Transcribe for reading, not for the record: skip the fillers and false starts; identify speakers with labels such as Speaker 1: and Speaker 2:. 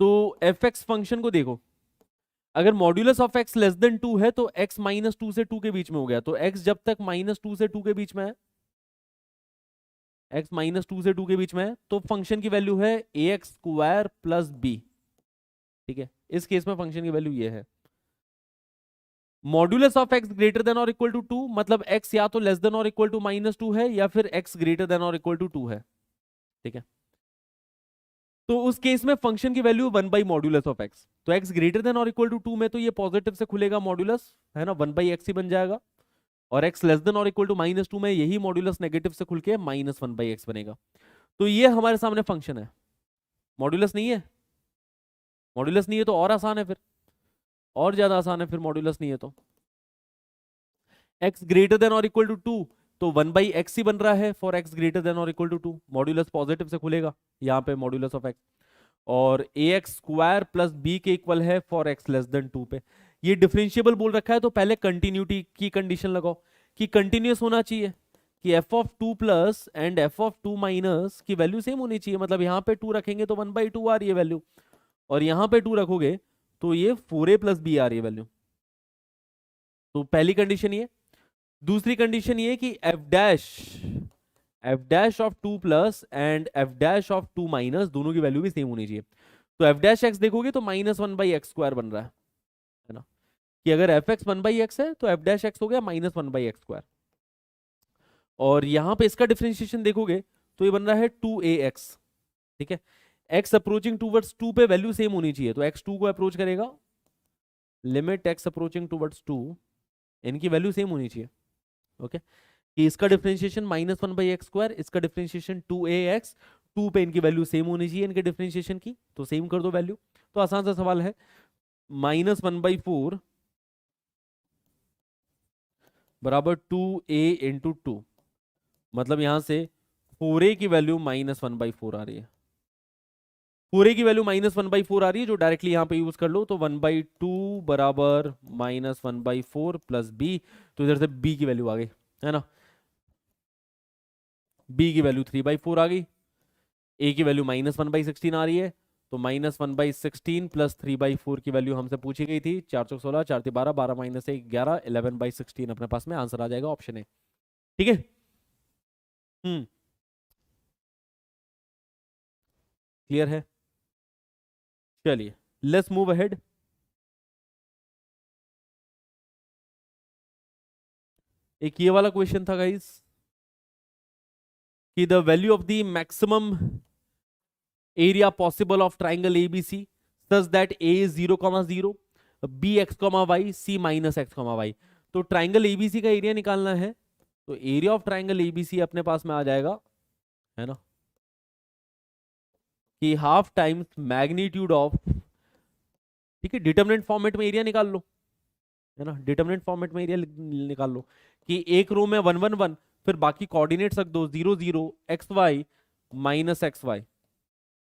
Speaker 1: तो F x function को देखो, अगर modulus of x less than 2 है तो x माइनस 2 से 2 के बीच में हो गया, तो x जब तक माइनस 2 से 2 के बीच में है, x माइनस 2 से 2 के बीच में है, तो फंक्शन की वैल्यू है ए एक्स स्क्वायर प्लस बी। ठीक है, इस केस में फंक्शन की वैल्यू ये है। Modulus of x greater than और इक्वल टू 2, मतलब x या तो लेस देन और इक्वल टू माइनस 2 है या फिर x ग्रेटर देन और इक्वल टू 2 है। ठीक है, तो उस केस में फंक्शन की value 1 by modulus of x. तो x ग्रेटर देन और इक्वल टू 2 में तो ये पॉजिटिव से खुलेगा मॉड्यूलस, है ना, 1 बाई एक्स ही बन जाएगा। और x लेस देन और इक्वल टू माइनस 2 में यही मॉड्यूलस नेगेटिव से खुल के माइनस 1 बाई एक्स बनेगा। तो ये हमारे सामने फंक्शन है। मॉड्यूलस नहीं है, मॉड्यूलस नहीं है तो और आसान है, फिर और ज्यादा आसान है, फिर मॉड्यूलस नहीं है तो x ग्रेटर देन और इक्वल टू 2, तो 1 बाई एक्स ही बन रहा है फॉर x ग्रेटर देन और इक्वल टू 2, मॉड्यूलस पॉजिटिव से खुलेगा यहाँ पे मॉड्यूलस ऑफ x। और ए एक्स स्क्वायर प्लस बी के इक्वल है फॉर एक्स लेस देन 2 पे। ये डिफरेंशिएबल बोल रखा है, तो पहले कंटिन्यूटी की कंडीशन लगाओ कि कंटिन्यूअस होना चाहिए, कि F of 2 plus and F of 2 minus की वैल्यू सेम होनी चाहिए। मतलब यहाँ पे 2 रखेंगे तो 1 बाई 2 आ रही है वैल्यू, और यहाँ पे 2 रखोगे तो ये 4a प्लस बी आ रही है वैल्यू। तो पहली कंडीशन ये। दूसरी कंडीशन ये कि F dash of 2 plus and F dash of 2 minus दोनों की वैल्यू भी सेम होनी चाहिए। तो एफ डैश एक्स देखोगे तो माइनस 1 बाई एक्स स्क्वायर बन रहा है ना, कि अगर एफ एक्स 1 बाई एक्स है तो एफ डैश एक्स हो गया माइनस 1 बाई एक्स स्क्वायर। और यहां पे इसका डिफरेंशिएशन देखोगे तो ये बन रहा है 2ax। ठीक है, x अप्रोचिंग टूवर्ड्स 2 पे वैल्यू सेम होनी चाहिए, तो x 2 को अप्रोच करेगा, लिमिट x अप्रोचिंग टूवर्ड्स 2, इनकी वैल्यू सेम होनी चाहिए। ओके, कि इसका differentiation minus 1 by x square, इसका डिफरेंशिएशन 2ax, 2 पे इनकी वैल्यू सेम होनी चाहिए इनके डिफरेंशिएशन की, तो सेम कर दो वैल्यू। तो आसान सा सवाल है, माइनस 1 बाई 4 बराबर 2a इंटू 2, मतलब यहां से 4a की वैल्यू माइनस 1 बाई 4 आ रही है। 4a की वैल्यू माइनस 1 बाई 4 आ रही है, जो डायरेक्टली यहां पे यूज कर लो, तो 1 बाई 2 बराबर माइनस 1 बाई 4 प्लस b, तो इधर से b की वैल्यू आ गई, है ना, b की वैल्यू 3 बाई 4 आ गई, a की वैल्यू माइनस 1 बाई 16 आ रही है, तो माइनस 1 बाई 16 प्लस 3 बाई 4 की वैल्यू हमसे पूछी गई थी, 4 चौक 16, 4 3 12, 12 माइनस 1 11, 11 बाई 16 अपने पास में आंसर आ जाएगा, ऑप्शन है। ठीक है, क्लियर है, चलिए लेट्स मूव अहेड। एक ये वाला क्वेश्चन था गाइस, कि the value of the maximum area possible of triangle ABC such that A is 0,0, B X comma Y, C minus X comma Y. तो ट्राइंगल एबीसी का area निकालना है, तो एरिया ऑफ ट्राइंगल एबीसी अपने पास में आ जाएगा, है ना, कि हाफ टाइम्स मैग्नीट्यूड ऑफ, ठीक है, डिटरमिनेंट फॉर्मेट में एरिया निकाल लो, है ना, डिटरमिनेंट फॉर्मेट में एरिया निकाल लो, कि एक रो में 1 1 1, फिर बाकी कोऑर्डिनेट्स रख दो 0 0 X Y minus X Y,